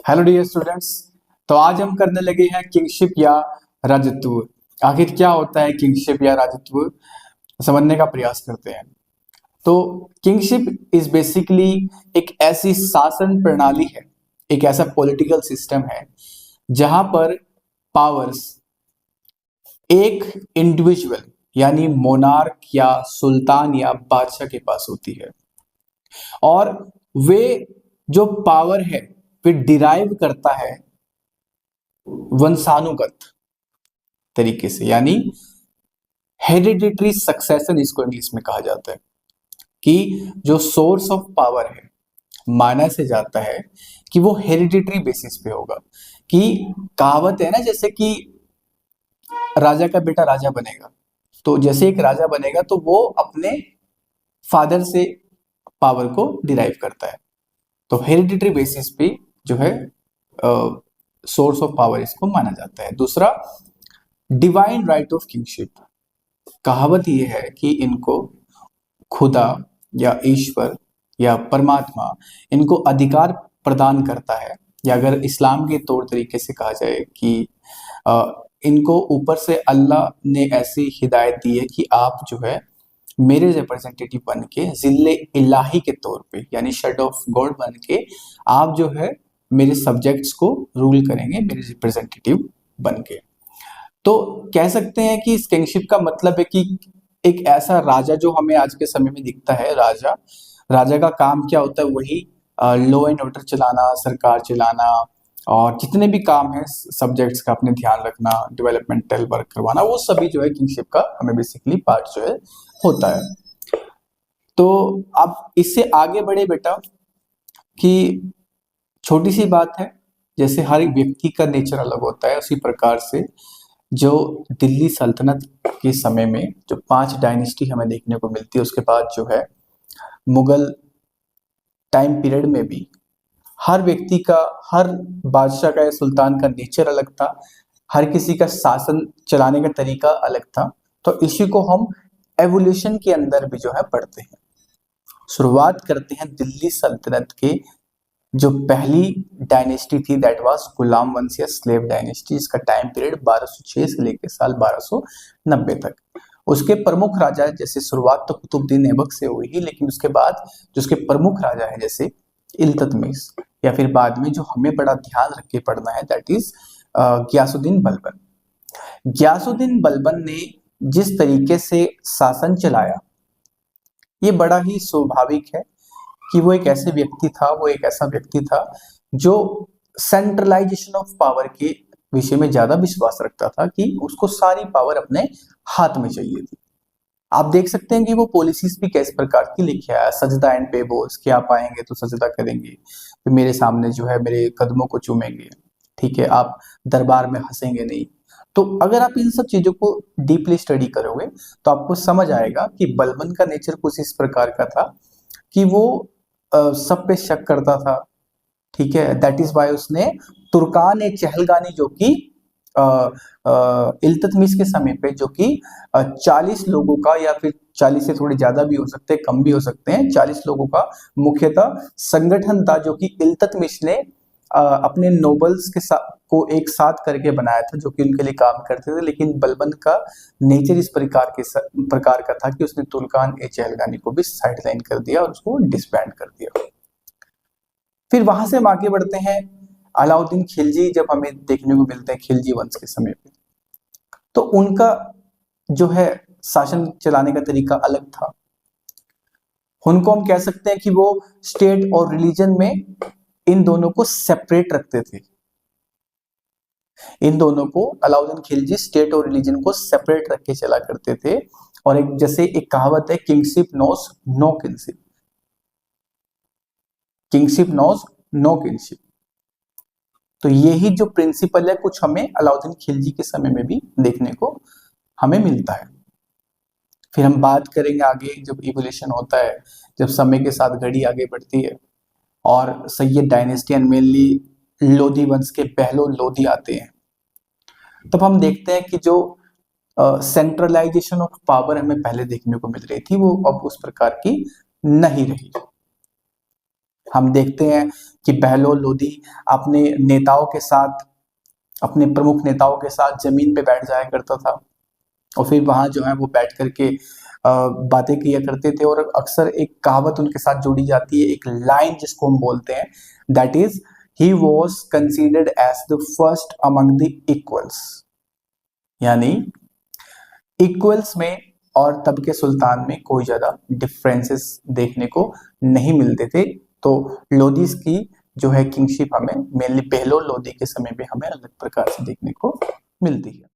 Hello dear students. तो आज हम करने लगे हैं किंगशिप या राजत्व। आखिर क्या होता है किंगशिप या राजत्व, समझने का प्रयास करते हैं। तो किंगशिप इज बेसिकली एक ऐसी शासन प्रणाली है, एक ऐसा पॉलिटिकल सिस्टम है जहां पर पावर्स एक इंडिविजुअल यानी मोनार्क या सुल्तान या बादशाह के पास होती है, और वे जो पावर है वे डिराइव करता है वंशानुगत तरीके से, यानी हेरिडिटरी सक्सेशन इसको इंग्लिश में कहा जाता है। कि जो सोर्स ऑफ पावर है, माना से जाता है कि वो हेरिडिटरी बेसिस पे होगा। कि कहावत है ना, जैसे कि राजा का बेटा राजा बनेगा, तो जैसे एक राजा बनेगा तो वो अपने फादर से पावर को डिराइव करता है। तो हेरिडिटरी बेसिस पे जो है सोर्स ऑफ पावर इसको माना जाता है। दूसरा, डिवाइन राइट ऑफ किंगशिप। कहावत ये है कि इनको खुदा या ईश्वर या परमात्मा इनको अधिकार प्रदान करता है, या अगर इस्लाम के तौर तरीके से कहा जाए कि इनको ऊपर से अल्लाह ने ऐसी हिदायत दी है कि आप जो है मेरे रिप्रेजेंटेटिव बन के जिल्ले इलाही के तौर पे, यानी शेड ऑफ गॉड बन के आप जो है मेरे सब्जेक्ट्स को रूल करेंगे, मेरे रिप्रेजेंटेटिव बन के। तो कह सकते हैं कि इस किंगशिप का मतलब है कि एक ऐसा राजा जो हमें आज के समय में दिखता है, राजा राजा का काम क्या होता है, वही लॉ एंड ऑर्डर चलाना, सरकार चलाना, और जितने भी काम है सब्जेक्ट्स का अपने ध्यान रखना, डेवलपमेंटल वर्क करवाना, वो सभी जो है किंगशिप का हमें बेसिकली पार्ट जो है होता है। तो अब इससे आगे बढ़े बेटा, कि छोटी सी बात है, जैसे हर एक व्यक्ति का नेचर अलग होता है, उसी प्रकार से जो दिल्ली सल्तनत के समय में जो 5 डायनेस्टी हमें देखने को मिलती है, उसके बाद जो है मुगल टाइम पीरियड में भी हर व्यक्ति का, हर बादशाह का या सुल्तान का नेचर अलग था, हर किसी का शासन चलाने का तरीका अलग था। तो इसी को हम एवोल्यूशन के अंदर भी जो है पढ़ते हैं। शुरुआत करते हैं दिल्ली सल्तनत के जो पहली डायनेस्टी थी, दैट वाज गुलाम वंश या स्लेव डायनेस्टी। इसका टाइम पीरियड 1206 से लेकर साल 1290 तक। उसके प्रमुख राजा, जैसे शुरुआत तो कुतुबुद्दीन ऐबक से हुई ही, लेकिन उसके बाद जो उसके प्रमुख राजा है जैसे इल्तुतमिश, या फिर बाद में जो हमें बड़ा ध्यान रख के पढ़ना है, दैट इज गियासुद्दीन बलबन। गियासुद्दीन बलबन ने जिस तरीके से शासन चलाया, ये बड़ा ही स्वाभाविक है कि वो एक ऐसे व्यक्ति था, वो एक ऐसा व्यक्ति था जो सेंट्रलाइजेशन ऑफ पावर के विषय में ज्यादा विश्वास रखता था, कि उसको सारी पावर अपने हाथ में चाहिए थी। आप देख सकते हैं कि वो पॉलिसीज भी किस प्रकार की लेके आया, सजदा एंड पे बोस, कि आप आएंगे तो सजदा करेंगे, फिर मेरे सामने जो है मेरे कदमों को चूमेंगे, ठीक है, आप दरबार में हंसेंगे नहीं। तो अगर आप इन सब चीजों को डीपली स्टडी करोगे तो आपको समझ आएगा कि बलबन का नेचर कुछ इस प्रकार का था कि वो सब पे शक करता था, ठीक है। दैट इज वाई उसने तुर्कान ए चहलगानी, जो कि इल्तुतमिश के समय पे, जो कि 40 लोगों का, या फिर 40 से थोड़े ज्यादा भी हो सकते हैं, कम भी हो सकते हैं, 40 लोगों का मुख्यतः संगठन था, जो कि इल्तुतमिश ने अपने नोबल्स के साथ को एक साथ करके बनाया था, जो कि उनके लिए काम करते थे। लेकिन बलबन का नेचर इस प्रकार का था कि उसने तुर्कान ए चहलगानी को भी साइडलाइन कर दिया और उसको डिसबैंड कर दिया। फिर वहां से हम आगे बढ़ते हैं, अलाउद्दीन खिलजी जब हमें देखने को मिलते हैं खिलजी वंश के समय पे, तो उनका जो है शासन चलाने का तरीका अलग था। उनको हम कह सकते हैं कि वो स्टेट और रिलीजन में इन दोनों को सेपरेट रखते थे। इन दोनों को, अलाउद्दीन खिलजी स्टेट और रिलीजन को सेपरेट रख के चला करते थे। और एक जैसे एक कहावत है, kingship knows no kingship, kingship knows no kingship. तो यही जो प्रिंसिपल है कुछ हमें अलाउद्दीन खिलजी के समय में भी देखने को हमें मिलता है। फिर हम बात करेंगे आगे, जब इवोल्यूशन होता है, जब समय के साथ घड़ी आगे बढ़ती है और Syed dynasty and mainly Lodhi वंश के पहलो लोधी आते हैं, तब हम देखते हैं कि जो सेंट्रलाइजेशन ऑफ पावर हमें पहले देखने को मिल रही थी, वो अब उस प्रकार की नहीं रही। हम देखते हैं कि बहलोल लोधी अपने नेताओं के साथ, अपने प्रमुख नेताओं के साथ जमीन पे बैठ जाया करता था और फिर वहां जो है वो बैठ करके बातें किया करते थे। और अक्सर एक कहावत उनके साथ जोड़ी जाती है, एक लाइन जिसको हम बोलते हैं, that is he was considered as the first among the equals. यानी इक्वल्स में और तब के सुल्तान में कोई ज्यादा डिफरेंसेस देखने को नहीं मिलते थे। तो लोधीज की जो है किंगशिप हमें मेनली बहलोल लोधी के समय पे हमें अलग प्रकार से देखने को मिलती है।